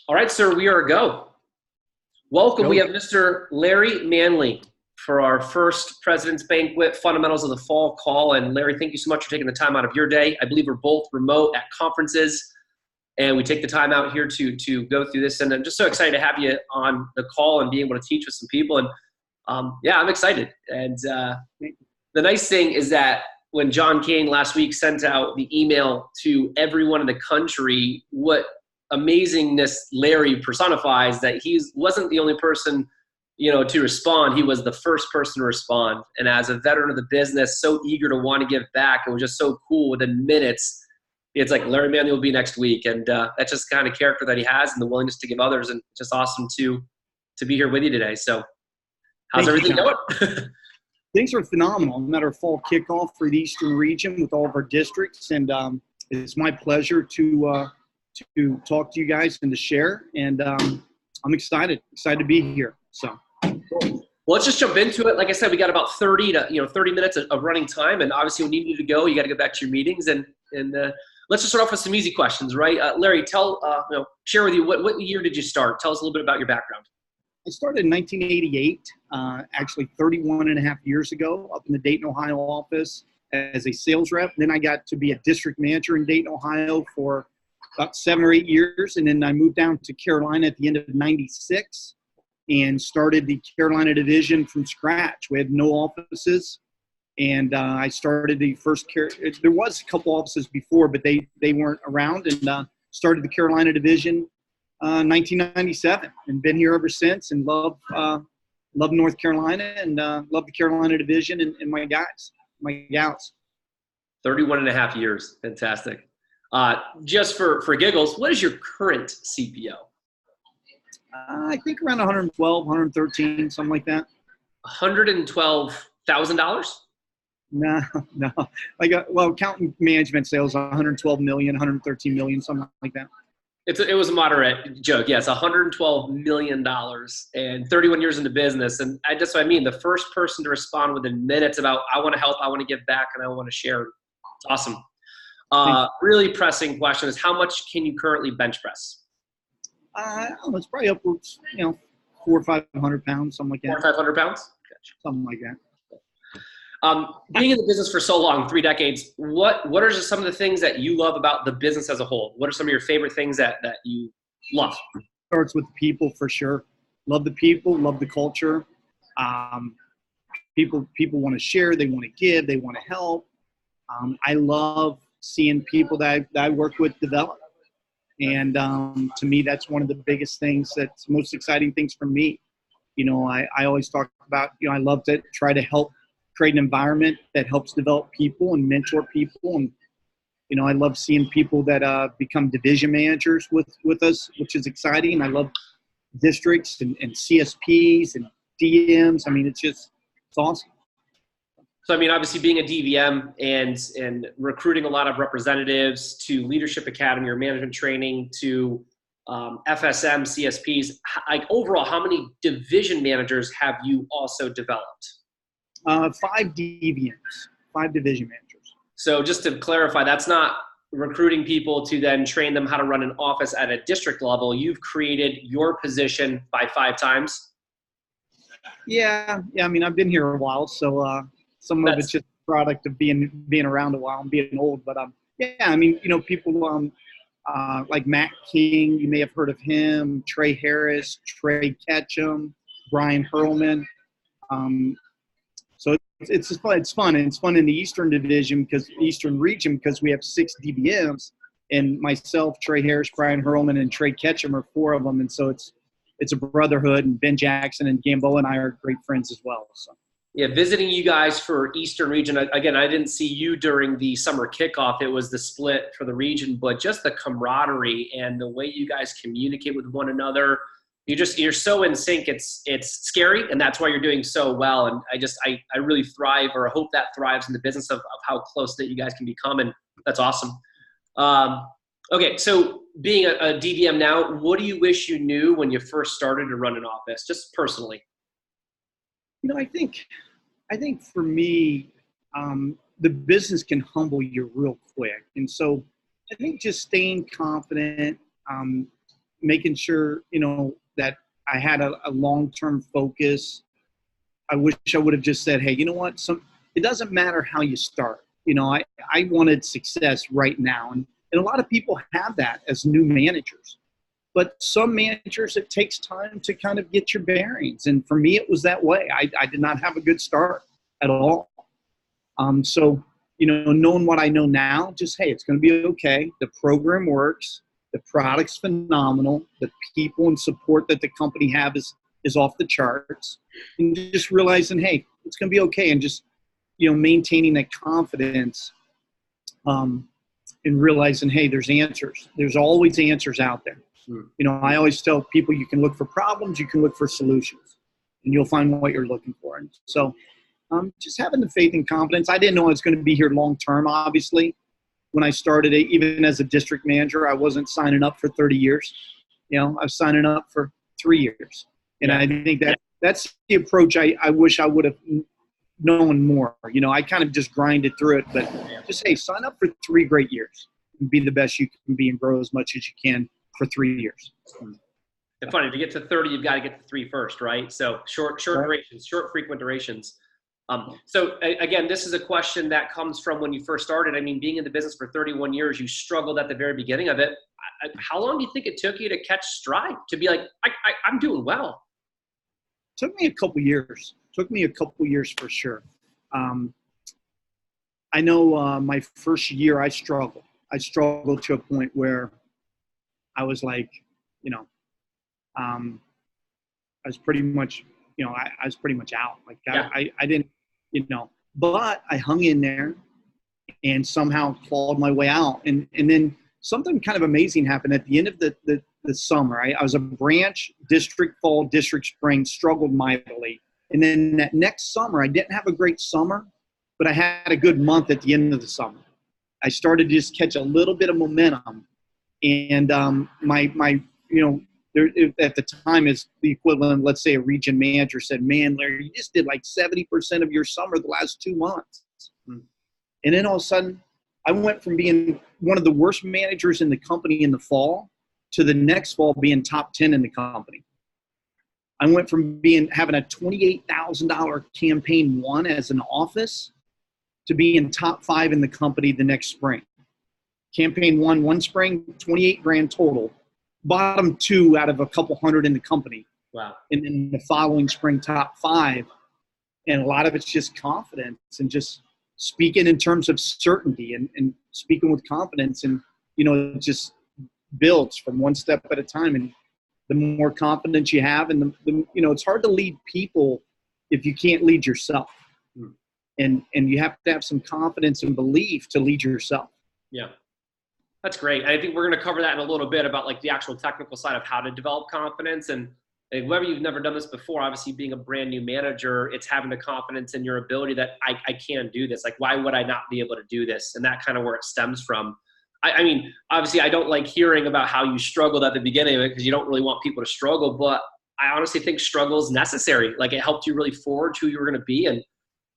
All right, sir, we are a go. Welcome. We Go. have Mr. Larry Manley for our first President's Banquet Fundamentals of the Fall call. And Larry, thank you so much for taking the time out of your day. I believe we're both remote at conferences, and we take the time out here to go through this. And I'm just so excited to have you on the call and be able to teach with some people. And yeah, I'm excited. And the nice thing is that when John Kane last week sent out the email to everyone in the country, what amazingness Larry personifies, that he wasn't the only person, to respond. He was the first person to respond. And as a veteran of the business, so eager to want to give back, it was just so cool. Within minutes, it's like Larry Manley will be next week. And that's just the kind of character that he has and the willingness to give others. And just awesome to be here with you today. So how's everything going? Things are phenomenal. I'm at our fall kickoff for the Eastern region with all of our districts. And it's my pleasure to talk to you guys and to share. And I'm excited to be here. So well, let's just jump into it. Like I said, we got about 30 minutes of running time. And obviously when you need to go, you got to get back to your meetings. And let's just start off with some easy questions, right? Larry, share with you, what year did you start? Tell us a little bit about your background. I started in 1988, actually 31 and a half years ago, up in the Dayton, Ohio office as a sales rep. Then I got to be a district manager in Dayton, Ohio for about 7 or 8 years. And then I moved down to Carolina at the end of 96 and started the Carolina division from scratch. We had no offices. And I started the first there was a couple offices before, but they weren't around, and started the Carolina division 1997, and been here ever since, and love North Carolina, and love the Carolina division and my gals. 31 and a half years. Fantastic. Just for giggles, what is your current CPO? I think around 112, 113, something like that. $112,000? No. Accounting management sales, 112 million, 113 million, something like that. It was a moderate joke. Yes, $112 million and 31 years into business. And that's what I mean. The first person to respond within minutes about, I want to help, I want to give back, and I want to share. It's awesome. Really pressing question is, how much can you currently bench press? It's probably upwards, 400 or 500 pounds, something like that. 400 or 500 pounds? Gotcha. Something like that. Being in the business for so long, 3 decades, what are some of the things that you love about the business as a whole? What are some of your favorite things that you love? Starts with the people, for sure. Love the people, love the culture. People want to share, they want to give, they want to help. I love seeing people that I work with develop. And to me, that's one of the biggest things, that's most exciting things for me. I always talk about, I love to try to help create an environment that helps develop people and mentor people. And, I love seeing people that become division managers with us, which is exciting. I love districts and CSPs and DMs. I mean, it's awesome. So, obviously being a DVM and recruiting a lot of representatives to Leadership Academy or management training to FSM, CSPs, overall, how many division managers have you also developed? 5 DVMs, 5 division managers. So just to clarify, that's not recruiting people to then train them how to run an office at a district level. You've created your position by 5 times. Yeah. I've been here a while, so some of it's just a product of being around a while and being old. But people like Matt King, you may have heard of him, Trey Harris, Trey Ketchum, Brian Hurlman. So it's just fun. It's fun, and it's fun in the Eastern region because we have 6 DBMs, and myself, Trey Harris, Brian Hurlman, and Trey Ketchum are 4 of them, and so it's a brotherhood. And Ben Jackson and Gamboa and I are great friends as well. So. Yeah, visiting you guys for Eastern region. Again, I didn't see you during the summer kickoff. It was the split for the region, but just the camaraderie and the way you guys communicate with one another. You're so in sync. It's scary, and that's why you're doing so well. And I really thrive, or hope that thrives in the business of how close that you guys can become, and that's awesome. Okay, so being a DVM now, what do you wish you knew when you first started to run an office, just personally? I think for me, the business can humble you real quick. And so I think just staying confident, making sure, that I had a long-term focus. I wish I would have just said, hey, you know what? It doesn't matter how you start. I wanted success right now. And a lot of people have that as new managers. But some managers, it takes time to kind of get your bearings. And for me, it was that way. I did not have a good start at all. So, knowing what I know now, just, hey, it's going to be okay. The program works. The product's phenomenal. The people and support that the company have is off the charts. And just realizing, hey, it's going to be okay. And just, maintaining that confidence and realizing, hey, there's answers. There's always answers out there. I always tell people you can look for problems, you can look for solutions, and you'll find what you're looking for. And so just having the faith and confidence. I didn't know I was going to be here long term, obviously. When I started, even as a district manager, I wasn't signing up for 30 years. I was signing up for 3 years. And I think that's the approach I wish I would have known more. I kind of just grinded through it, but just, hey, sign up for 3 great years and be the best you can be and grow as much as you can for 3 years. It's funny, to get to 30, you've got to get to 3 first, right? So short durations, short frequent durations. So again, this is a question that comes from when you first started. I mean, being in the business for 31 years, you struggled at the very beginning of it. How long do you think it took you to catch stride, to be like, I'm doing well? It took me a couple years. For sure. I know my first year I struggled. I struggled to a point where I was like, I was pretty much, I was pretty much out. Like I didn't, but I hung in there and somehow clawed my way out. And then something kind of amazing happened at the end of the summer. I was a branch, district fall, district spring, struggled mightily. And then that next summer, I didn't have a great summer, but I had a good month at the end of the summer. I started to just catch a little bit of momentum. And there, at the time, is the equivalent, let's say a region manager said, man, Larry, you just did like 70% of your summer the last 2 months. And then all of a sudden, I went from being one of the worst managers in the company in the fall to the next fall being top 10 in the company. I went from having a $28,000 campaign won as an office to being top 5 in the company the next spring. Campaign won one spring, 28 grand total. Bottom 2 out of a couple hundred in the company. Wow. And then the following spring, top 5. And a lot of it's just confidence and just speaking in terms of certainty and speaking with confidence. And, it just builds from one step at a time. And the more confidence you have, and it's hard to lead people if you can't lead yourself. And you have to have some confidence and belief to lead yourself. Yeah. That's great. I think we're going to cover that in a little bit about like the actual technical side of how to develop confidence. And whether you've never done this before, obviously being a brand new manager, it's having the confidence in your ability that I can do this. Like, why would I not be able to do this? And that kind of where it stems from. I mean, obviously I don't like hearing about how you struggled at the beginning of it because you don't really want people to struggle, but I honestly think struggle is necessary. Like, it helped you really forge who you were going to be. And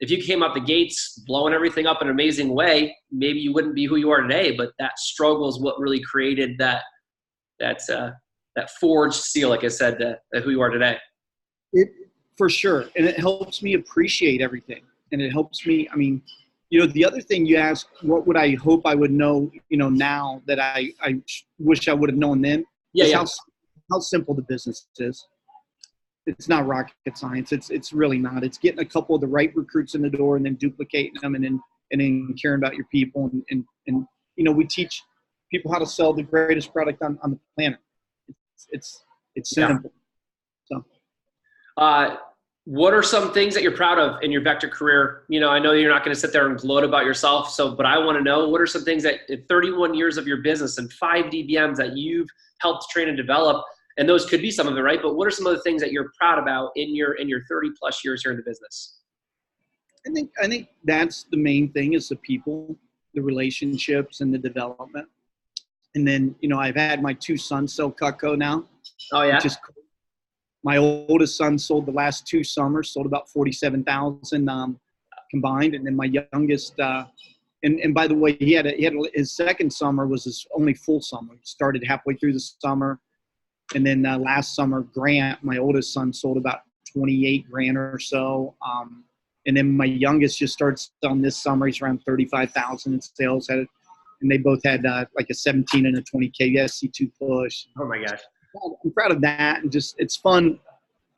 if you came out the gates blowing everything up in an amazing way, maybe you wouldn't be who you are today, but that struggle is what really created that forged seal, like I said, that who you are today. For sure. And it helps me appreciate everything. And it helps me, the other thing you asked, what would I hope I would know, now that I wish I would have known then? How simple the business is. It's not rocket science. It's really not. It's getting a couple of the right recruits in the door and then duplicating them and then caring about your people. And we teach people how to sell the greatest product on the planet. It's simple. So. What are some things that you're proud of in your Vector career? I know you're not going to sit there and gloat about yourself. But I want to know, what are some things that in 31 years of your business and 5 DBMs that you've helped train and develop? And those could be some of it, right? But what are some of the things that you're proud about in your 30 plus years here in the business? I think that's the main thing, is the people, the relationships, and the development. And then, I've had my 2 sons sell Cutco now. Oh yeah. Which is cool. My oldest son sold the last 2 summers, sold about 47,000 combined, and then my youngest. And by the way, he had his second summer was his only full summer. He started halfway through the summer. And then last summer, Grant, my oldest son, sold about 28 grand or so. And then my youngest just started selling this summer. He's around 35,000 in sales. And they both had like a 17 and a 20K SC2 push. Oh my gosh. I'm proud of that. And just, it's fun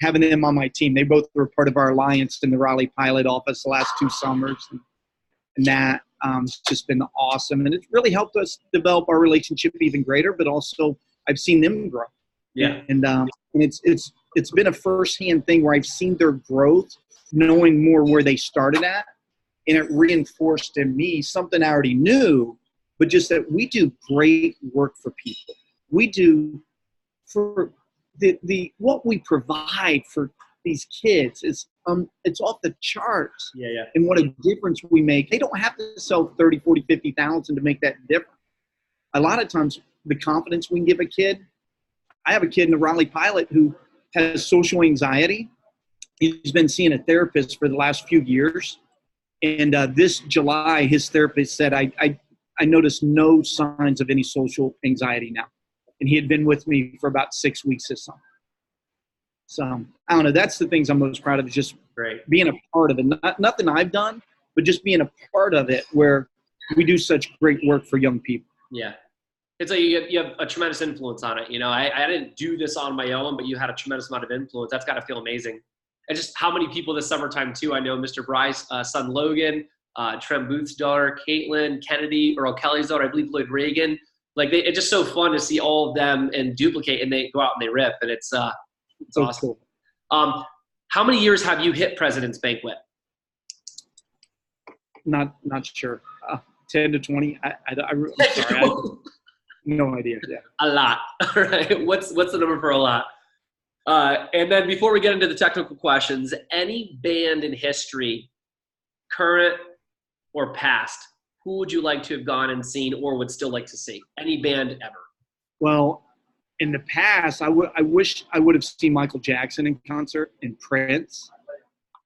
having them on my team. They both were part of our alliance in the Raleigh pilot office the last 2 summers. And that it's just been awesome. And it's really helped us develop our relationship even greater, but also I've seen them grow. Yeah. And it's been a firsthand thing where I've seen their growth, knowing more where they started at, and it reinforced in me something I already knew, but just that we do great work for people. We do for the what we provide for these kids is it's off the charts. Yeah. And what a difference we make. They don't have to sell 30, 40, 50,000 to make that difference. A lot of times the confidence we can give a kid. I have a kid in the Raleigh pilot who has social anxiety. He's been seeing a therapist for the last few years. And this July, his therapist said, I noticed no signs of any social anxiety now. And he had been with me for about 6 weeks this summer. So, I don't know. That's the things I'm most proud of, is just being a part of it. Nothing I've done, but just being a part of it where we do such great work for young people. Yeah. It's like you have a tremendous influence on it. You know, I didn't do this on my own, but you had a tremendous amount of influence. That's got to feel amazing. And just how many people this summertime, too. I know Mr. Bryce, son Logan, Trent Booth's daughter, Caitlin, Kennedy, Earl Kelly's daughter, I believe Lloyd Reagan. Like, it's just so fun to see all of them and duplicate, and they go out and they rip. And it's awesome. Cool. How many years have you hit President's Banquet? Not sure. 10 to 20. I'm sorry. No idea. Yeah. A lot. All right. What's the number for a lot? And then before we get into the technical questions, any band in history, current or past, who would you like to have gone and seen or would still like to see? Any band ever? Well, in the past, I wish I would have seen Michael Jackson in concert and Prince.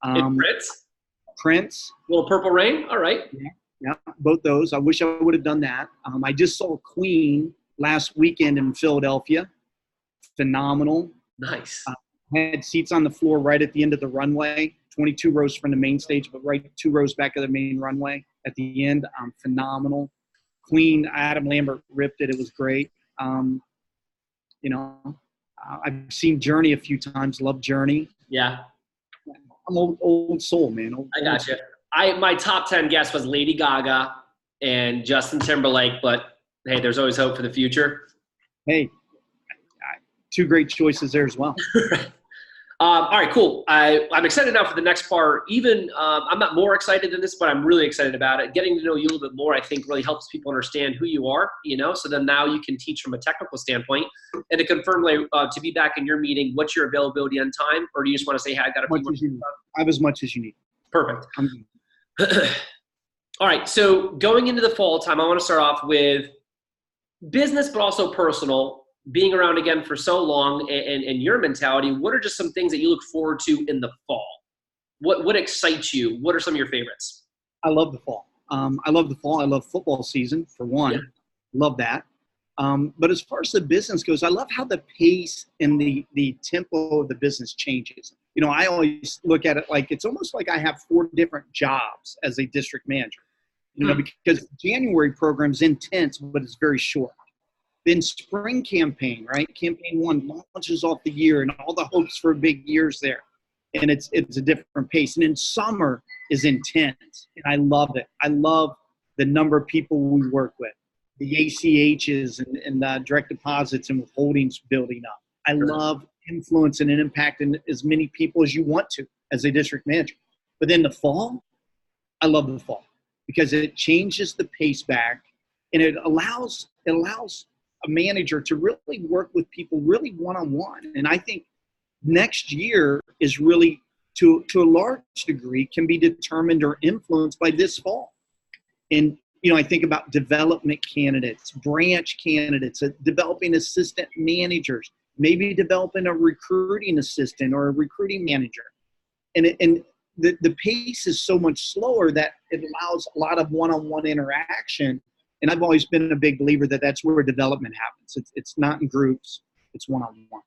Prince? Prince. Little Purple Rain? All right. Yeah, both those. I wish I would have done that. I just saw Queen last weekend in Philadelphia. Phenomenal. Nice. Had seats on the floor right at the end of the runway, 22 rows from the main stage, but right 2 rows back of the main runway at the end. Phenomenal. Queen, Adam Lambert ripped it. It was great. I've seen Journey a few times. Love Journey. Yeah. I'm old soul, man. I got you. My top 10 guess was Lady Gaga and Justin Timberlake, but hey, there's always hope for the future. Hey, 2 great choices there as well. All right, cool. I'm excited now for the next part. Even I'm not more excited than this, but I'm really excited about it. Getting to know you a little bit more, I think, really helps people understand who you are, so then now you can teach from a technical standpoint. And to confirm, to be back in your meeting, what's your availability on time? Or do you just want to say, hey, I got a few more? I have as much as you need. Perfect. All right, so going into the fall time, I want to start off with business, but also personal. Being around again for so long and your mentality, what are just some things that you look forward to in the fall? What excites you? What are some of your favorites? I love the fall. I love the fall. I love football season, for one. Yeah. Love that. But as far as the business goes, I love how the pace and the tempo of the business changes. I always look at it like it's almost like I have 4 different jobs as a district manager. Because January program's intense, but it's very short. Then spring campaign, right? Campaign 1 launches off the year and all the hopes for big years there. And it's a different pace. And then summer is intense. And I love it. I love the number of people we work with, the ACHs and the direct deposits and withholdings building up. I love influence and impact in as many people as you want to as a district manager. But then the fall, I love the fall because it changes the pace back and it allows a manager to really work with people really one-on-one. And I think next year is really, to a large degree, can be determined or influenced by this fall. And, I think about development candidates, branch candidates, developing assistant managers, maybe developing a recruiting assistant or a recruiting manager. And the pace is so much slower that it allows a lot of one-on-one interaction. And I've always been a big believer that that's where development happens. It's not in groups. it's one-on-one.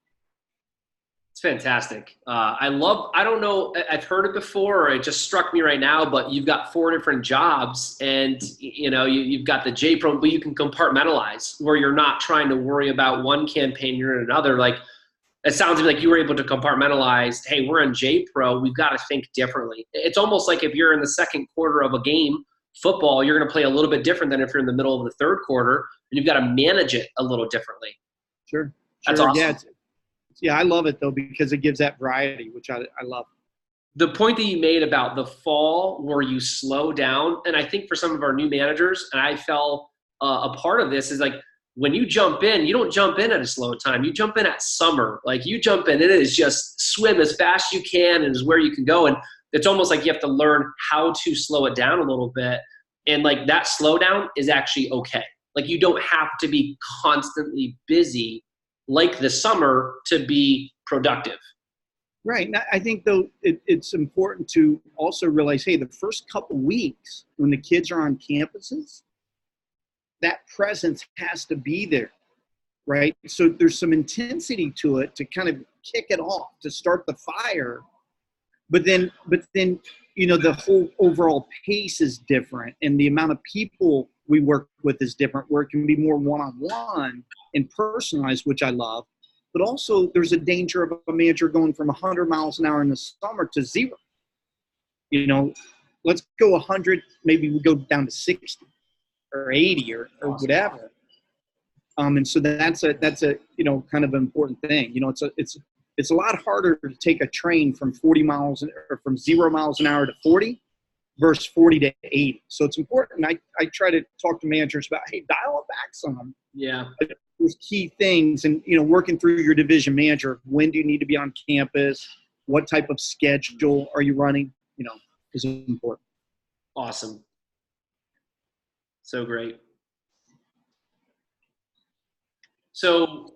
It's fantastic. I don't know, I've heard it before, or it just struck me right now, but you've got 4 different jobs, and you've got the J Pro, but you can compartmentalize where you're not trying to worry about one campaign, you're in another. Like, it sounds to me like you were able to compartmentalize, hey, we're in J Pro, we've got to think differently. It's almost like if you're in the second quarter of a game, football, you're going to play a little bit different than if you're in the middle of the third quarter, and you've got to manage it a little differently. Sure. That's awesome. Yeah, yeah, I love it, though, because it gives that variety, which I love. The point that you made about the fall where you slow down, and I think for some of our new managers, and I fell a part of this, is like when you jump in, you don't jump in at a slow time. You jump in at summer. Like, you jump in, it is just swim as fast as you can and is where you can go. And it's almost like you have to learn how to slow it down a little bit. And like that slowdown is actually okay. Like, you don't have to be constantly busy like the summer to be productive. Right. And I think, though, it's important to also realize, hey, the first couple weeks when the kids are on campuses, that presence has to be there, right? So there's some intensity to it to kind of kick it off, to start the fire. But then, the whole overall pace is different, and the amount of people we work with is different, where it can be more one-on-one and personalized, which I love. But also, there's a danger of a manager going from 100 miles an hour in the summer to 0. Let's go 100, maybe we go down to 60 or 80 or whatever. And so that's a kind of an important thing. It's a lot harder to take a train from 40 miles or from 0 miles an hour to 40 versus 40 to 80. So it's important. I try to talk to managers about, hey, dial it back some. Yeah. Those key things, and working through your division manager. When do you need to be on campus? What type of schedule are you running? Is important. Awesome. So great. So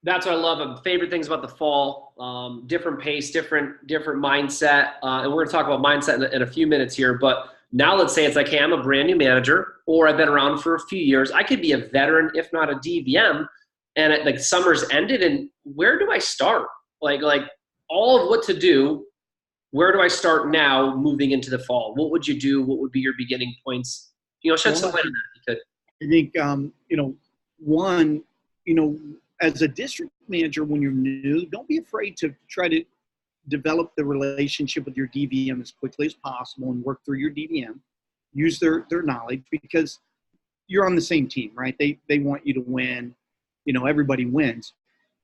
that's what I love. Favorite things about the fall, different pace, different mindset. And we're going to talk about mindset in a few minutes here. But now let's say it's like, hey, I'm a brand new manager, or I've been around for a few years. I could be a veteran, if not a DVM, and summer's ended. And where do I start? Like all of what to do. Where do I start now moving into the fall? What would you do? What would be your beginning points? Shed some light on that if you could. I think, one, as a district manager, when you're new, don't be afraid to try to develop the relationship with your DVM as quickly as possible and work through your DVM. Use their knowledge, because you're on the same team, right? They want you to win. Everybody wins.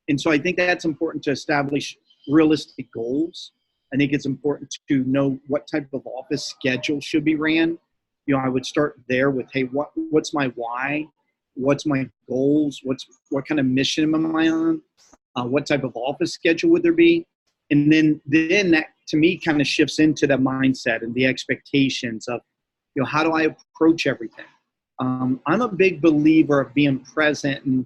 And so I think that's important to establish realistic goals. I think it's important to know what type of office schedule should be ran. I would start there with, hey, what's my why? What's my goals? What kind of mission am I on? What type of office schedule would there be? And then that, to me, kind of shifts into the mindset and the expectations of, how do I approach everything? I'm a big believer of being present. And,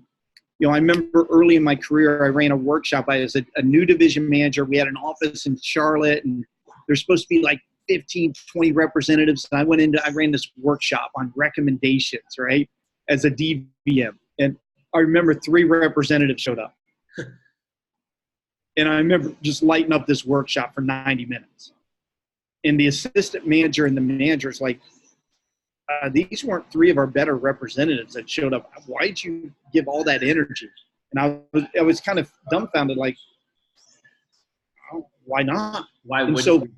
I remember early in my career, I ran a workshop. I was a new division manager. We had an office in Charlotte, and there's supposed to be like 15, 20 representatives. And I ran this workshop on recommendations, right, as a DVM. And I remember 3 representatives showed up. And I remember just lighting up this workshop for 90 minutes. And the assistant manager and the manager's like, these weren't 3 of our better representatives that showed up. Why'd you give all that energy? And I was kind of dumbfounded, like, oh, why not? Why would you?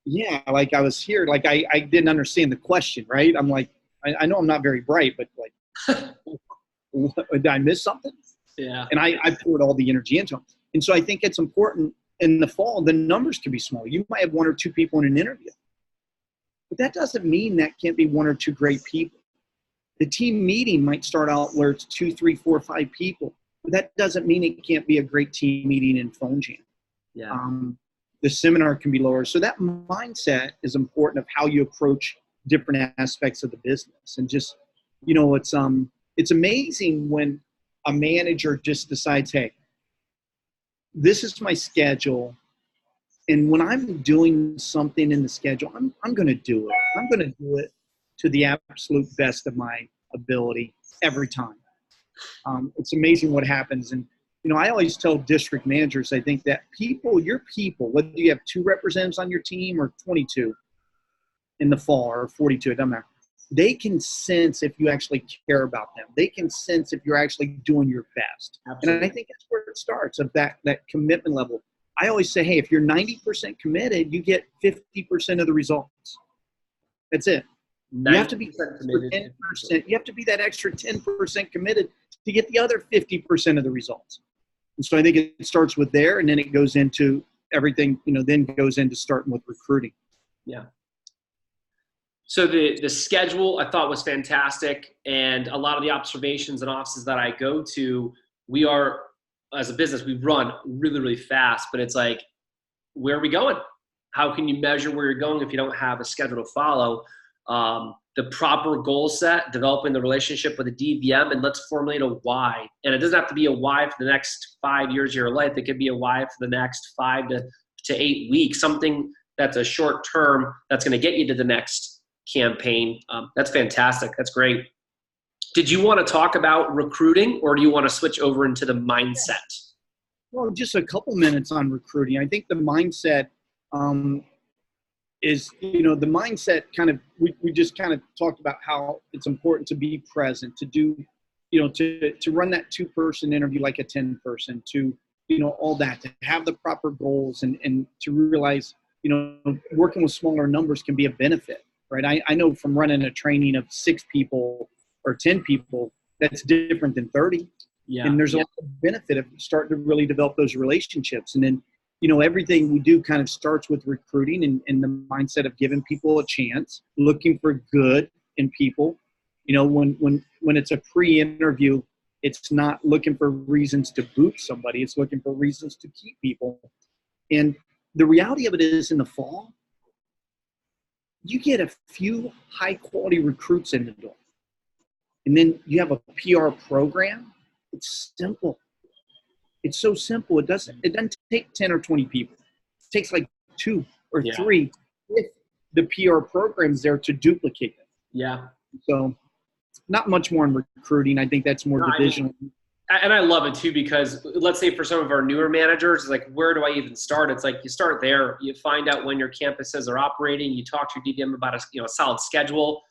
Yeah, like I was here, like I didn't understand the question, right? I'm like, I know I'm not very bright, but like, did I miss something? Yeah. And I poured all the energy into them. And so I think it's important in the fall, the numbers can be small. You might have 1 or 2 people in an interview. But that doesn't mean that can't be 1 or 2 great people. The team meeting might start out where it's 2, 3, 4, 5 people. But that doesn't mean it can't be a great team meeting in phone jam. Yeah. The seminar can be lower. So that mindset is important of how you approach different aspects of the business. And just, it's amazing when a manager just decides, hey, this is my schedule. And when I'm doing something in the schedule, I'm going to do it. I'm going to do it to the absolute best of my ability every time. It's amazing what happens. And I always tell district managers, I think that your people, whether you have 2 representatives on your team or 22 in the fall or 42, it doesn't matter. They can sense if you actually care about them. They can sense if you're actually doing your best. Absolutely. And I think that's where it starts, of that commitment level. I always say, hey, if you're 90% committed, you get 50% of the results. That's it. You have to be 10%. You have to be that extra 10% committed to get the other 50% of the results. And so I think it starts with there, and then it goes into everything, then goes into starting with recruiting. Yeah. So the schedule I thought was fantastic, and a lot of the observations and offices that I go to, we are, as a business, we run really, really fast, but it's like, where are we going? How can you measure where you're going if you don't have a schedule to follow? The proper goal set, developing the relationship with a DVM, and let's formulate a why. And it doesn't have to be a why for the next 5 years of your life. It could be a why for the next 5 to 8 weeks, something that's a short term that's going to get you to the next campaign. That's fantastic. That's great. Did you want to talk about recruiting, or do you want to switch over into the mindset? Well, just a couple minutes on recruiting. I think the mindset is, the mindset kind of, we just kind of talked about how it's important to be present, to do, to run that 2-person interview like a 10-person, to, all that, to have the proper goals, and to realize, working with smaller numbers can be a benefit. Right. I know from running a training of 6 people or 10 people, that's different than 30. Yeah. And there's a lot of benefit of starting to really develop those relationships. And then, everything we do kind of starts with recruiting and the mindset of giving people a chance, looking for good in people. When it's a pre-interview, it's not looking for reasons to boot somebody. It's looking for reasons to keep people. And the reality of it is, in the fall, you get a few high-quality recruits in the door. And then you have a PR program. It's simple. It's so simple. It doesn't take 10 or 20 people. It takes like 2 or 3 if the PR program's there to duplicate it. Yeah. So not much more in recruiting. I think that's more divisional. And I love it too, because let's say for some of our newer managers, it's like, where do I even start? It's like, you start there, you find out when your campuses are operating, you talk to your DVM about a solid schedule.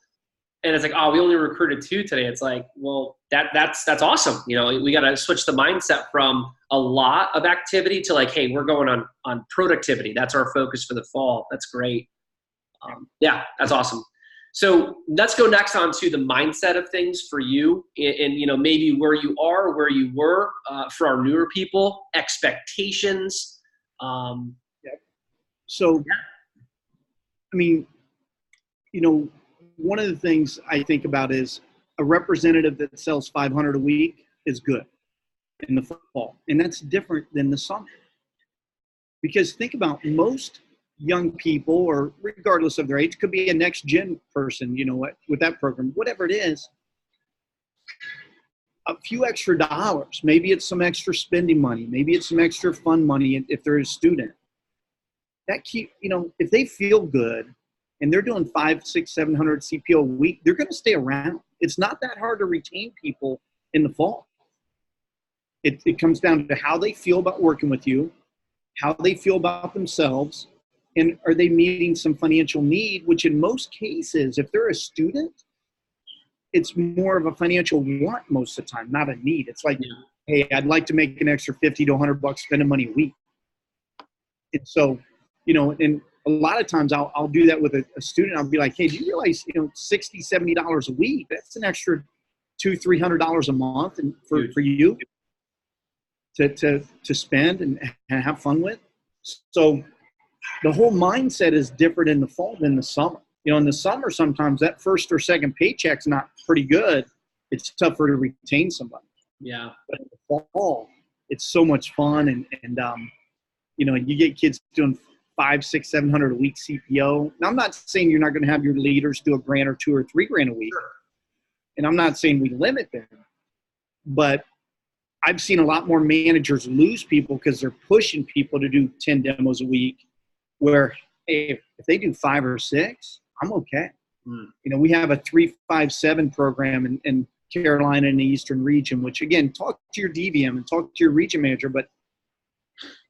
And it's like, oh, we only recruited 2 today. It's like, well, that's awesome. We got to switch the mindset from a lot of activity to like, hey, we're going on productivity. That's our focus for the fall. That's great. Yeah, that's awesome. So let's go next on to the mindset of things for you, and maybe where you are, where you were, for our newer people, expectations. So, I mean, one of the things I think about is a representative that sells 500 a week is good in the fall, and that's different than the summer. Because think about most young people, or regardless of their age, could be a next gen person, with that program, whatever it is, a few extra dollars, maybe it's some extra spending money, maybe it's some extra fun money if they're a student, that if they feel good and they're doing 500, 600, 700 CPO a week, they're going to stay around. It's not that hard to retain people in the fall. It comes down to how they feel about working with you, how they feel about themselves, and are they meeting some financial need, which in most cases, if they're a student, it's more of a financial want most of the time, not a need. It's like, hey, I'd like to make an extra $50 to $100 spending money a week. And so, and a lot of times I'll do that with a student. I'll be like, hey, do you realize, $60, $70 a week, that's an extra $200, $300 a month and for you to spend and have fun with. So the whole mindset is different in the fall than the summer. In the summer, sometimes that first or second paycheck's not pretty good. It's tougher to retain somebody. Yeah. But in the fall, it's so much fun. And you get kids doing 500, 600, 700 a week CPO. Now, I'm not saying you're not going to have your leaders do $1,000 or $2,000 or $3,000 a week. Sure. And I'm not saying we limit them, but I've seen a lot more managers lose people because they're pushing people to do 10 demos a week, where, hey, if they do 5 or 6, I'm okay. We have a 3-5-7 program, and Carolina and the Eastern region, which again, talk to your DVM and talk to your region manager. But,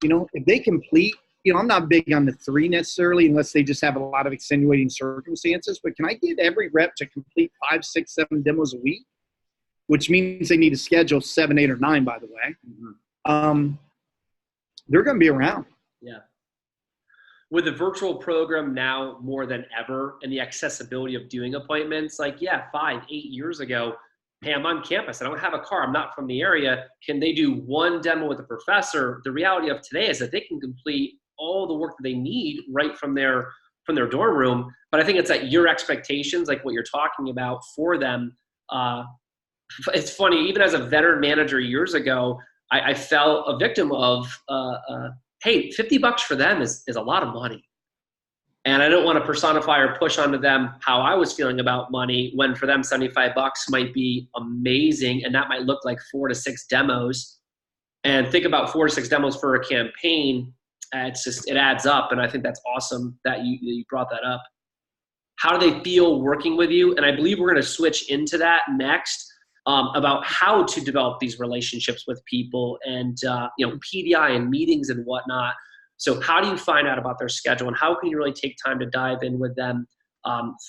if they complete, I'm not big on the 3 necessarily unless they just have a lot of extenuating circumstances. But can I get every rep to complete 5, 6, 7 demos a week? Which means they need to schedule 7, 8, or 9, by the way. Mm-hmm. They're going to be around. Yeah. With the virtual program now more than ever and the accessibility of doing appointments, 5, 8 years ago, hey, I'm on campus. I don't have a car. I'm not from the area. Can they do one demo with a professor? The reality of today is that they can complete all the work that they need right from their dorm room. But I think it's at your expectations, like what you're talking about for them. It's funny, even as a veteran manager years ago, I fell a victim of, hey, $50 for them is a lot of money. And I don't want to personify or push onto them how I was feeling about money when for them $75 might be amazing. And that might look like 4 to 6 demos. And think about 4 to 6 demos for a campaign. It adds up. And I think that's awesome that you brought that up. How do they feel working with you? And I believe we're going to switch into that next. About how to develop these relationships with people and, PDI and meetings and whatnot. So how do you find out about their schedule and how can you really take time to dive in with them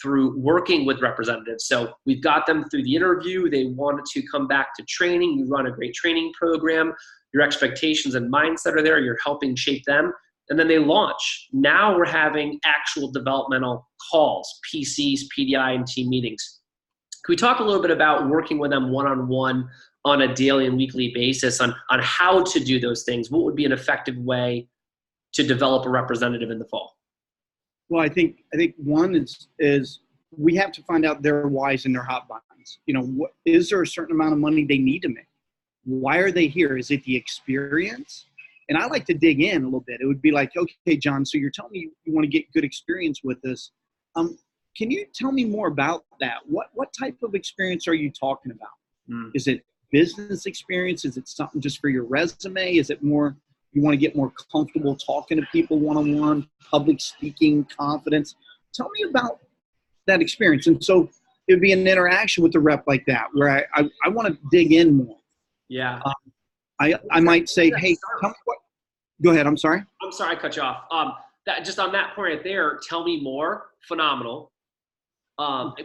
through working with representatives? So we've got them through the interview. They wanted to come back to training. You run a great training program. Your expectations and mindset are there. You're helping shape them. And then they launch. Now we're having actual developmental calls, PCs, PDI, and team meetings. Can we talk a little bit about working with them one-on-one on a daily and weekly basis on how to do those things? What would be an effective way to develop a representative in the fall? Well, I think one is we have to find out their whys and their hot buttons. Is there a certain amount of money they need to make? Why are they here? Is it the experience? And I like to dig in a little bit. It would be like, okay, John, so you're telling me you want to get good experience with this. Can you tell me more about that? What type of experience are you talking about? Is it business experience? Is it something just for your resume? Is it more you want to get more comfortable talking to people one-on-one, public speaking, confidence? Tell me about that experience. And so it would be an interaction with the rep like that where I want to dig in more. Yeah. I might say, hey, tell me what. Go ahead. I'm sorry. I'm sorry I cut you off. Just on that point right there, tell me more. Phenomenal.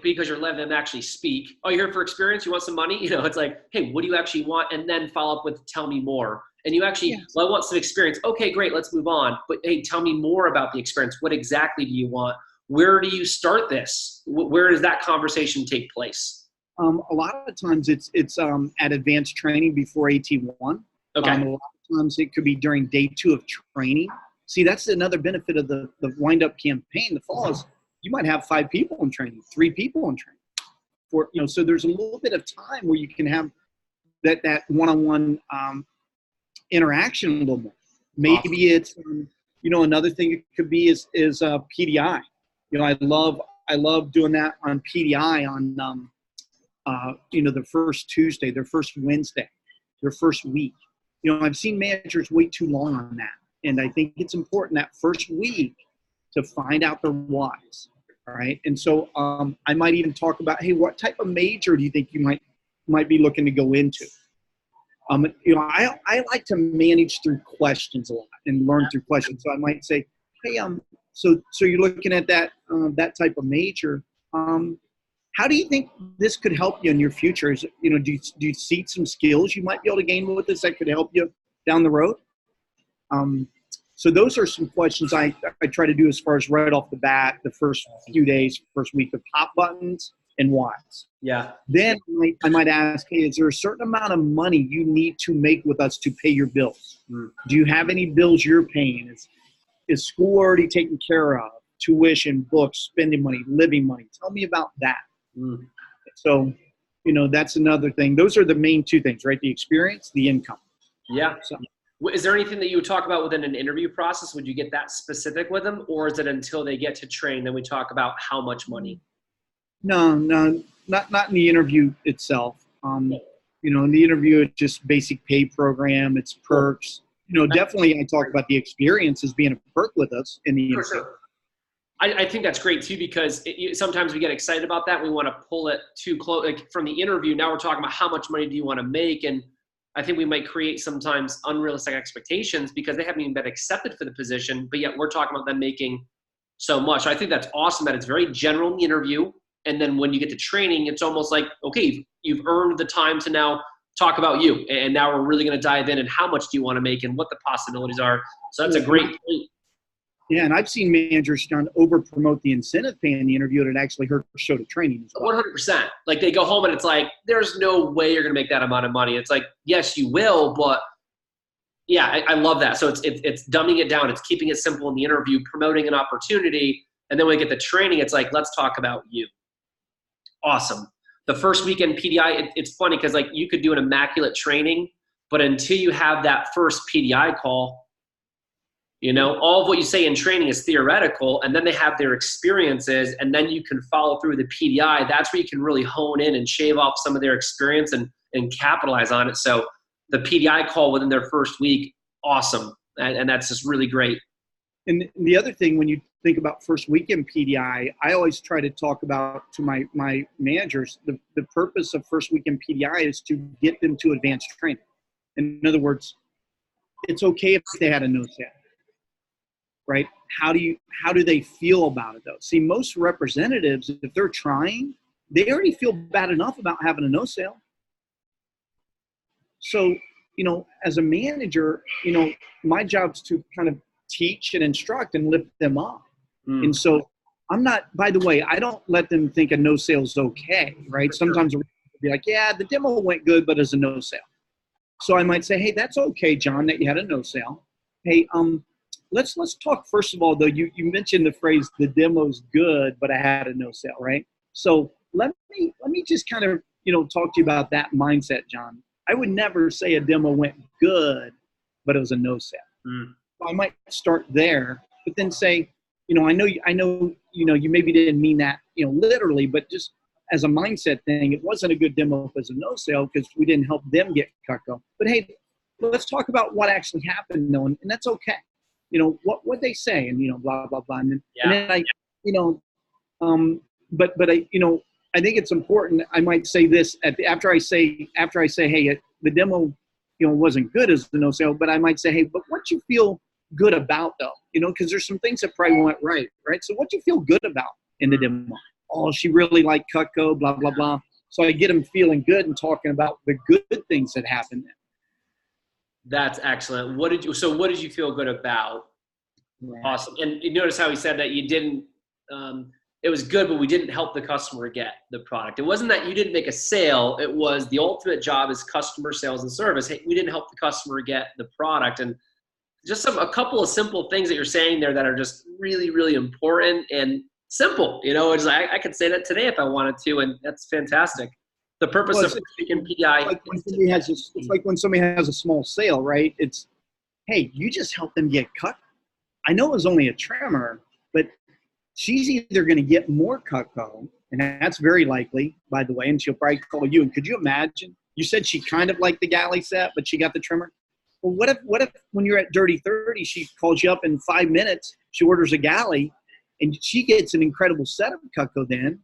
Because you're letting them actually speak. Oh, you're here for experience? You want some money? It's like, hey, what do you actually want? And then follow up with, tell me more. And you actually, well, I want some experience. Okay, great, let's move on. But hey, tell me more about the experience. What exactly do you want? Where do you start this? Where does that conversation take place? A lot of times it's at advanced training before AT1. Okay. A lot of times it could be during day 2 of training. See, that's another benefit of the wind-up campaign. The fall is you might have 5 people in training, 3 people in training. So there's a little bit of time where you can have that one-on-one interaction a little more. Maybe awesome. It's another thing it could be is PDI. I love doing that on PDI on the first Tuesday, their first Wednesday, their first week. I've seen managers wait too long on that, and I think it's important that first week to find out their whys. All right. And so I might even talk about, hey, what type of major do you think you might be looking to go into? I like to manage through questions a lot and learn through questions. So I might say, hey, so you're looking at that type of major. How do you think this could help you in your future? Is do you see some skills you might be able to gain with this that could help you down the road? So those are some questions I try to do as far as right off the bat, the first few days, first week of hot buttons and whys. Yeah. Then I might ask, hey, is there a certain amount of money you need to make with us to pay your bills? Do you have any bills you're paying? Is school already taken care of? Tuition, books, spending money, living money. Tell me about that. So, that's another thing. Those are the main 2 things, right? The experience, the income. Yeah. So. Is there anything that you would talk about within an interview process? Would you get that specific with them, or is it until they get to train then we talk about how much money? No, not in the interview itself. In the interview, it's just basic pay program, it's perks. Definitely I talk about the experience as being a perk with us in the interview. Sure. I think that's great too, because sometimes we get excited about that. We want to pull it too close. Like from the interview, now we're talking about how much money do you want to make? And I think we might create sometimes unrealistic expectations because they haven't even been accepted for the position, but yet we're talking about them making so much. I think that's awesome that it's very general in the interview. And then when you get to training, it's almost like, okay, you've earned the time to now talk about you. And now we're really going to dive in and how much do you want to make and what the possibilities are. So that's a great point. Yeah, and I've seen managers, John, over-promote the incentive pay in the interview, and it actually hurt the show to training as well. 100%. Like they go home and it's like, there's no way you're going to make that amount of money. It's like, yes, you will, but yeah, I love that. So it's dumbing it down. It's keeping it simple in the interview, promoting an opportunity. And then when we get the training, it's like, let's talk about you. Awesome. The first weekend PDI, it's funny because like you could do an immaculate training, but until you have that first PDI call, you know, all of what you say in training is theoretical, and then they have their experiences, and then you can follow through the PDI. That's where you can really hone in and shave off some of their experience and capitalize on it. So the PDI call within their first week, awesome. And that's just really great. And the other thing, when you think about first weekend PDI, I always try to talk about to my managers, the purpose of first weekend PDI is to get them to advanced training. In other words, it's okay if they had a no sale. Right? How do they feel about it though? See, most representatives, if they're trying, they already feel bad enough about having a no sale. So, you know, as a manager, you know, my job is to kind of teach and instruct and lift them up. And so I'm not, by the way, I don't let them think a no sale is okay, right? Sometimes they'll be like, yeah, the demo went good, but it's a no sale. So I might say, hey, that's okay, John, that you had a no sale. Hey, let's talk first of all, though. You mentioned the phrase "the demo's good, but I had a no sale," right? So let me just kind of talk to you about that mindset, John. I would never say a demo went good, but it was a no sale. So I might start there, but then say, I know you maybe didn't mean that literally, but just as a mindset thing, it wasn't a good demo if it was a no sale because we didn't help them get Fiacco. But hey, let's talk about what actually happened, though, and that's okay. What they say, and blah blah blah, and then I, but I think it's important. I might say this after I say, hey, the demo, wasn't good as the no sale, but I might say, hey, but what you feel good about though, because there's some things that probably went right. So what you feel good about in the demo? Oh, she really liked Cutco, blah blah blah. So I get them feeling good and talking about the good things that happened then. That's excellent. What did you feel good about? Yeah. Awesome. And you notice how he said that you didn't, it was good, but we didn't help the customer get the product. It wasn't that you didn't make a sale. It was the ultimate job is customer sales and service. Hey, we didn't help the customer get the product. And just a couple of simple things that you're saying there that are just really, really important and simple. It's like, I could say that today if I wanted to, and that's fantastic. The purpose of speaking PDI. It's like when somebody has a small sale, right? It's, hey, you just help them get cut. I know it was only a trimmer, but she's either going to get more Cutco, and that's very likely, by the way, and she'll probably call you. And could you imagine? You said she kind of liked the galley set, but she got the trimmer. Well, what if when you're at Dirty 30, she calls you up in 5 minutes, she orders a galley, and she gets an incredible set of Cutco then,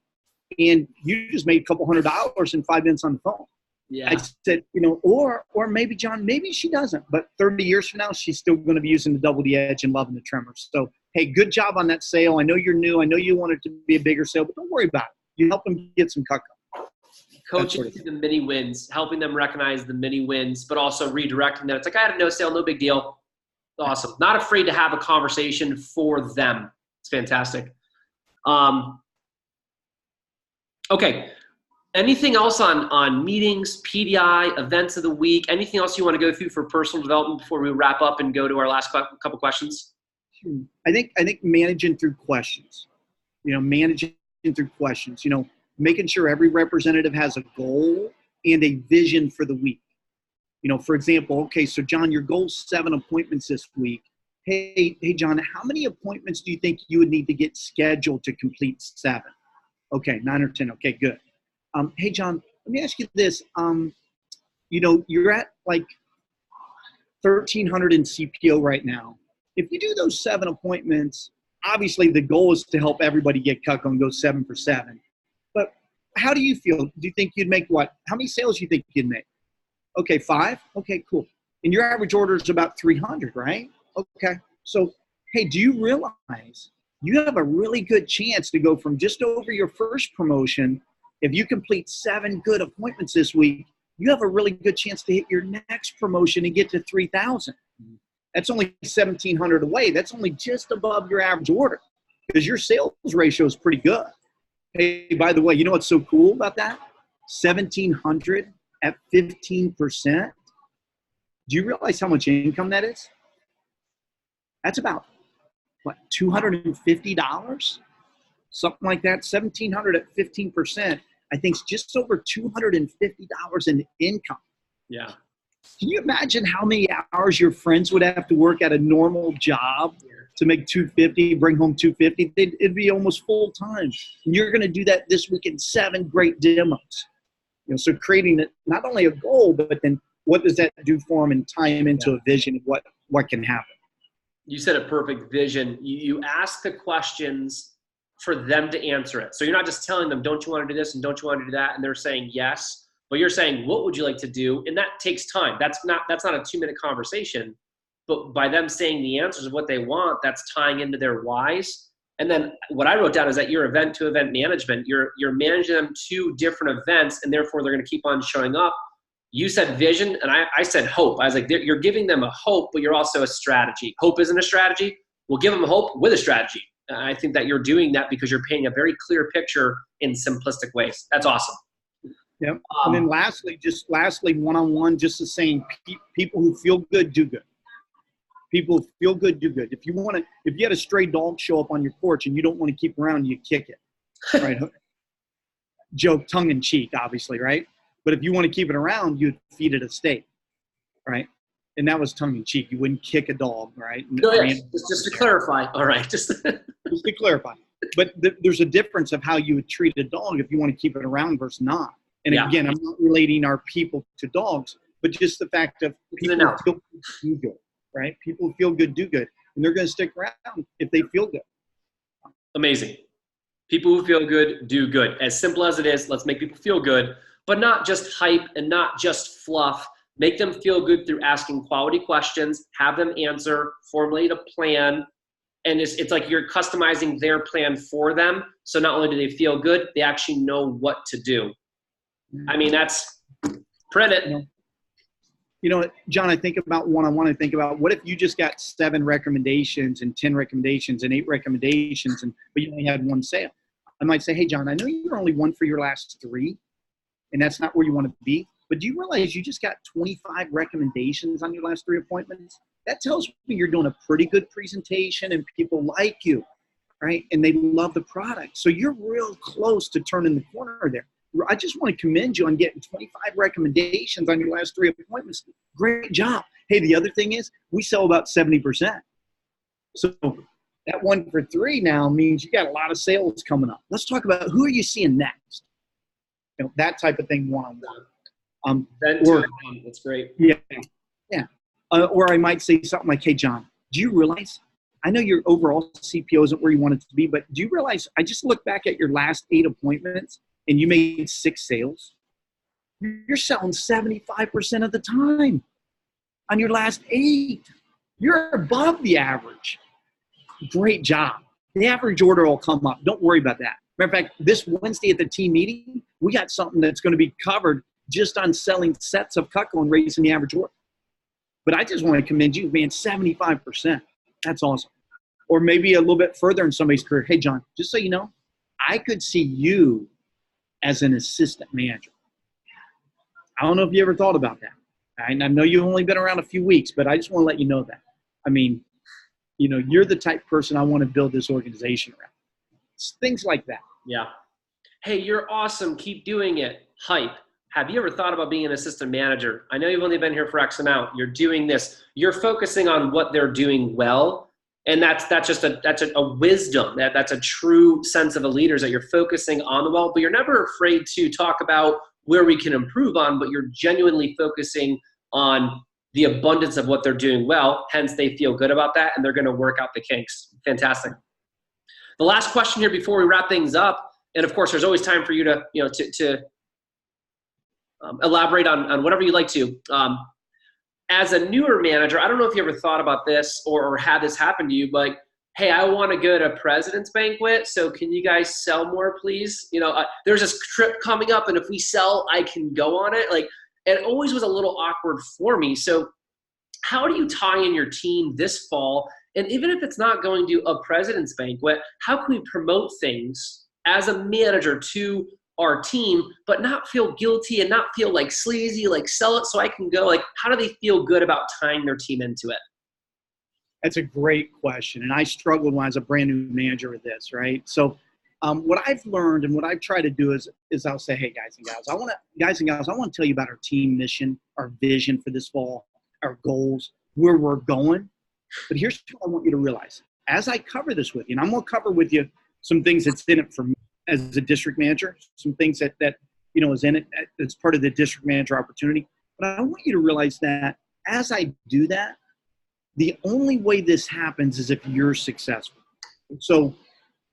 and you just made a couple $100 in 5 minutes on the phone. Yeah. I said, or maybe, John, maybe she doesn't, but 30 years from now, she's still going to be using the double D edge and loving the trimmer. So, hey, good job on that sale. I know you're new. I know you want it to be a bigger sale, but don't worry about it. You help them get some Cutco. Coaching the mini wins, helping them recognize the mini wins, but also redirecting them. It's like, I had a no sale, no big deal. Awesome. Not afraid to have a conversation for them. It's fantastic. Okay. Anything else on meetings, PDI, events of the week? Anything else you want to go through for personal development before we wrap up and go to our last couple questions? I think managing through questions. Managing through questions. Making sure every representative has a goal and a vision for the week. For example, okay, so John, your goal's 7 appointments this week. Hey, John, how many appointments do you think you would need to get scheduled to complete 7? Okay, 9 or 10. Okay, good. Hey, John, let me ask you this. You're at like 1,300 in CPO right now. If you do those 7 appointments, obviously the goal is to help everybody get Cutco and go 7 for 7. But how do you feel? Do you think you'd make what? How many sales do you think you'd make? Okay, 5? Okay, cool. And your average order is about 300, right? Okay. So, hey, do you realize you have a really good chance to go from just over your first promotion? If you complete 7 good appointments this week, you have a really good chance to hit your next promotion and get to 3,000. That's only 1,700 away. That's only just above your average order because your sales ratio is pretty good. Hey, by the way, you know what's so cool about that? 1,700 at 15%. Do you realize how much income that is? That's about, what, $250? Something like that. 1,700 at 15%, I think is just over $250 in income. Yeah. Can you imagine how many hours your friends would have to work at a normal job to make $250, bring home $250? It'd be almost full time. And you're going to do that this week in 7 great demos. You know, so creating not only a goal, but then what does that do for them and tie them into a vision of what can happen? You said a perfect vision. You ask the questions for them to answer it. So you're not just telling them, don't you want to do this and don't you want to do that? And they're saying yes. But you're saying, what would you like to do? And that takes time. That's not a 2-minute conversation. But by them saying the answers of what they want, that's tying into their whys. And then what I wrote down is that your event-to-event management, you're managing them to different events, and therefore they're going to keep on showing up. You said vision, and I said hope. I was like, you're giving them a hope, but you're also a strategy. Hope isn't a strategy. We'll give them a hope with a strategy. I think that you're doing that because you're painting a very clear picture in simplistic ways. That's awesome. Yep. And then lastly, one-on-one, just the saying, people who feel good, do good. People who feel good, do good. If you had a stray dog show up on your porch and you don't want to keep around, you kick it. Right? Joke, tongue in cheek, obviously, right? But if you want to keep it around, you'd feed it a steak, right? And that was tongue in cheek. You wouldn't kick a dog, right? No, yes. Just to clarify. All right. Just to clarify. But there's a difference of how you would treat a dog if you want to keep it around versus not. And again, I'm not relating our people to dogs, but just the fact of people who feel good, do good, right? People who feel good, do good. And they're going to stick around if they feel good. Amazing. People who feel good, do good. As simple as it is, let's make people feel good, but not just hype and not just fluff. Make them feel good through asking quality questions, have them answer, formulate a plan. And it's like you're customizing their plan for them. So not only do they feel good, they actually know what to do. I mean, that's print it. You know, John, I think about one-on-one. I think about what if you just got 7 recommendations and 10 recommendations and 8 recommendations, but you only had 1 sale. I might say, hey, John, I know you're only 1 for your last 3, and that's not where you want to be. But do you realize you just got 25 recommendations on your last 3 appointments? That tells me you're doing a pretty good presentation and people like you, right? And they love the product. So you're real close to turning the corner there. I just want to commend you on getting 25 recommendations on your last 3 appointments. Great job. Hey, the other thing is we sell about 70%. So that 1 for 3 now means you got a lot of sales coming up. Let's talk about who are you seeing next? You know, that type of thing one-on-one. That's great. Yeah. Or I might say something like, hey, John, do you realize, I know your overall CPO isn't where you want it to be, but do you realize I just looked back at your last 8 appointments and you made 6 sales? You're selling 75% of the time on your last 8. You're above the average. Great job. The average order will come up. Don't worry about that. Matter of fact, this Wednesday at the team meeting, we got something that's going to be covered just on selling sets of Cutco and raising the average order. But I just want to commend you, man, 75%. That's awesome. Or maybe a little bit further in somebody's career. Hey, John, just so you know, I could see you as an assistant manager. I don't know if you ever thought about that. I know you've only been around a few weeks, but I just want to let you know that. I mean, you know, you're the type of person I want to build this organization around. It's things like that. Yeah. Hey, you're awesome. Keep doing it. Hype. Have you ever thought about being an assistant manager? I know you've only been here for X amount. You're doing this. You're focusing on what they're doing well. And that's just a wisdom. That's a true sense of a leader is that you're focusing on the well, but you're never afraid to talk about where we can improve on, but you're genuinely focusing on the abundance of what they're doing well. Hence, they feel good about that, and they're going to work out the kinks. Fantastic. The last question here before we wrap things up, and of course, there's always time for you to, elaborate on whatever you'd like to. As a newer manager, I don't know if you ever thought about this or had this happen to you, but hey, I want to go to President's Banquet, so can you guys sell more, please? There's this trip coming up, and if we sell, I can go on it. Like, it always was a little awkward for me. So how do you tie in your team this fall? And even if it's not going to a President's Banquet, how can we promote things as a manager to our team, but not feel guilty and not feel like sleazy, like sell it so I can go? Like, how do they feel good about tying their team into it? That's a great question. And I struggled when I was a brand new manager with this, right? So what I've learned and what I've tried to do is I'll say, hey, guys and gals, I want to tell you about our team mission, our vision for this fall, our goals, where we're going. But here's what I want you to realize. As I cover this with you, and I'm going to cover with you some things that's in it for me as a district manager, some things that is in it as part of the district manager opportunity. But I want you to realize that as I do that, the only way this happens is if you're successful. So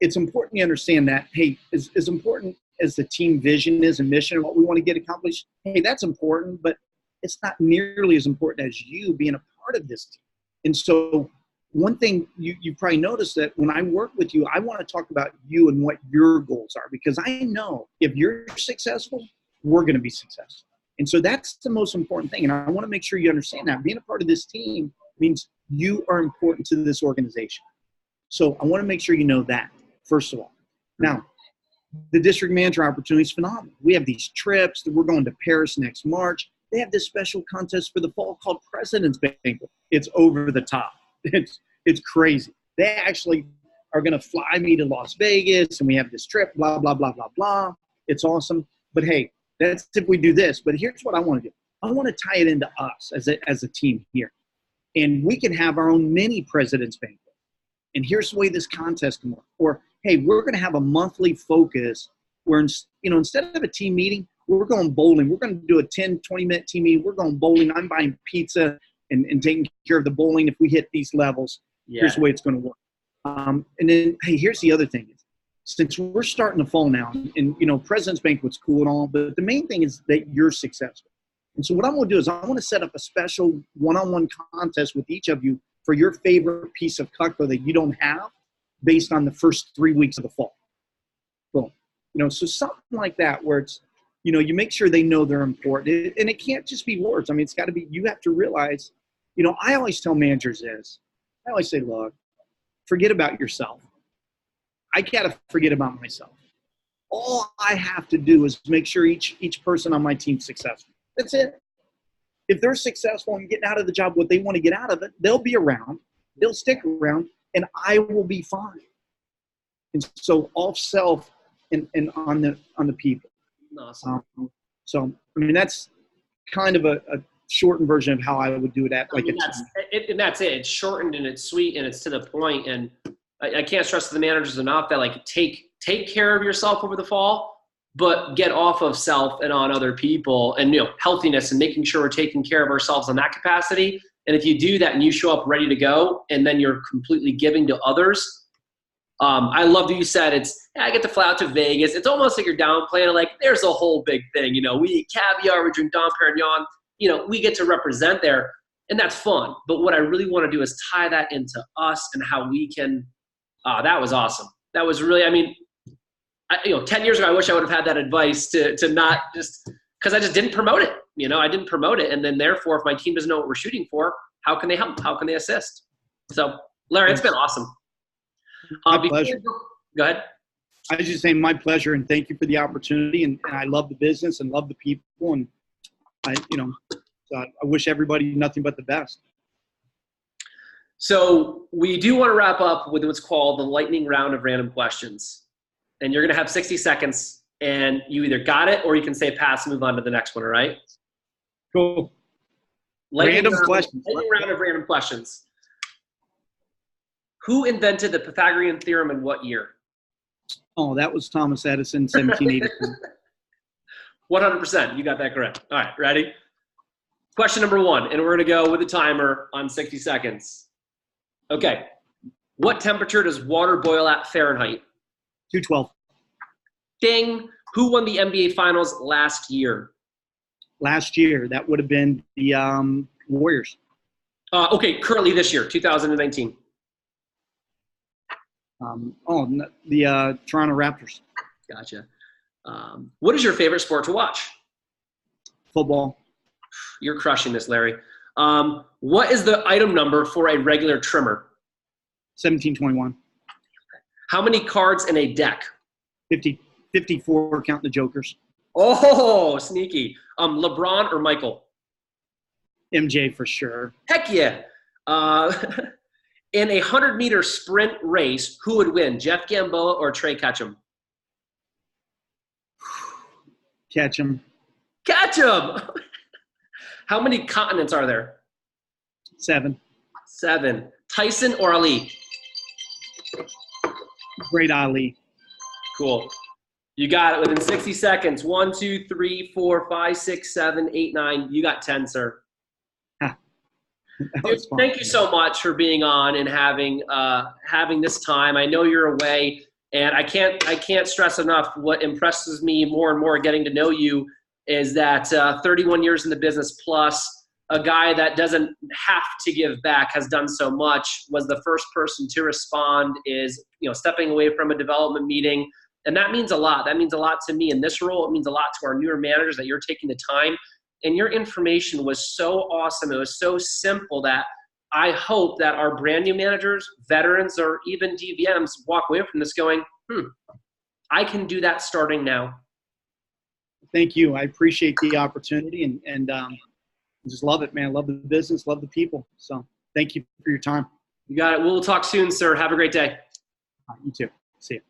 it's important you understand that, hey, as important as the team vision is and mission and what we want to get accomplished, hey, that's important, but it's not nearly as important as you being a part of this team. And so one thing you probably noticed that when I work with you, I want to talk about you and what your goals are, because I know if you're successful, we're going to be successful. And so that's the most important thing. And I want to make sure you understand that. Being a part of this team means you are important to this organization. So I want to make sure you know that, first of all. Now, the district manager opportunity is phenomenal. We have these trips. We're going to Paris next March. They have this special contest for the fall called President's Banquet. It's over the top. It's crazy. They actually are going to fly me to Las Vegas, and we have this trip, blah, blah, blah, blah, blah. It's awesome. But, hey, that's if we do this. But here's what I want to do. I want to tie it into us as a team here. And we can have our own mini President's Banquet. And here's the way this contest can work. Or, hey, we're going to have a monthly focus where, instead of a team meeting, we're going bowling. We're going to do a 10, 20-minute team meeting. We're going bowling. I'm buying pizza and taking care of the bowling if we hit these levels. Yeah. Here's the way it's going to work. And then, hey, here's the other thing. Since we're starting the fall now, and, President's Banquet's cool and all, but the main thing is that you're successful. And so what I'm going to do is I want to set up a special one-on-one contest with each of you for your favorite piece of Cutco that you don't have based on the first 3 weeks of the fall. Boom. So something like that where it's, you make sure they know they're important. And it can't just be words. I mean, it's got to be, you have to realize, I always tell managers this. I always say, look, forget about yourself. I got to forget about myself. All I have to do is make sure each person on my team's successful. That's it. If they're successful and getting out of the job what they want to get out of it, they'll be around, they'll stick around, and I will be fine. And so off self and on the people. Awesome. So I mean that's kind of a shortened version of how I would do it at like and that's it. It's shortened and it's sweet and it's to the point. And I can't stress to the managers enough that like take care of yourself over the fall, but get off of self and on other people and healthiness and making sure we're taking care of ourselves in that capacity. And if you do that and you show up ready to go and then you're completely giving to others, I love that you said I get to fly out to Vegas. It's almost like you're downplaying it. Like there's a whole big thing, we eat caviar, we drink Dom Perignon, we get to represent there and that's fun. But what I really want to do is tie that into us and how we can, that was awesome. That was really, 10 years ago, I wish I would have had that advice to not just, because I just didn't promote it. I didn't promote it. And then therefore, if my team doesn't know what we're shooting for, how can they help? How can they assist? So Larry, it's been awesome. My pleasure. Go ahead. I was just saying my pleasure and thank you for the opportunity. And I love the business and love the people. And I wish everybody nothing but the best. So we do want to wrap up with what's called the lightning round of random questions. And you're going to have 60 seconds and you either got it or you can say pass and move on to the next one. All right. Cool. Lightning round of random questions. Who invented the Pythagorean theorem in what year? Oh, that was Thomas Edison, 1782. 100%. You got that correct. All right. Ready? Question number one. And we're going to go with a timer on 60 seconds. Okay. What temperature does water boil at Fahrenheit? 212. Ding. Who won the NBA Finals last year? Last year, that would have been the Warriors. Okay, currently this year, 2019. The Toronto Raptors. Gotcha. What is your favorite sport to watch? Football. You're crushing this, Larry. What is the item number for a regular trimmer? 1721. How many cards in a deck? 54, counting the jokers. Oh, sneaky. LeBron or Michael? MJ for sure. Heck yeah. In a 100-meter sprint race, who would win, Jeff Gamboa or Trey Ketchum? Ketchum. Ketchum! How many continents are there? 7. 7. Tyson or Ali? Great Ali. Cool. You got it within 60 seconds. 1, 2, 3, 4, 5, 6, 7, 8, 9. You got 10, sir. Dude, thank you so much for being on and having this time. I know you're away, and I can't stress enough what impresses me more and more getting to know you is that 31 years in the business plus a guy that doesn't have to give back has done so much, was the first person to respond, is stepping away from a development meeting. And that means a lot. That means a lot to me in this role. It means a lot to our newer managers that you're taking the time. And your information was so awesome. It was so simple that I hope that our brand new managers, veterans, or even DVMs walk away from this going, I can do that starting now. Thank you. I appreciate the opportunity and just love it, man. Love the business, love the people. So thank you for your time. You got it. We'll talk soon, sir. Have a great day. You too. See you.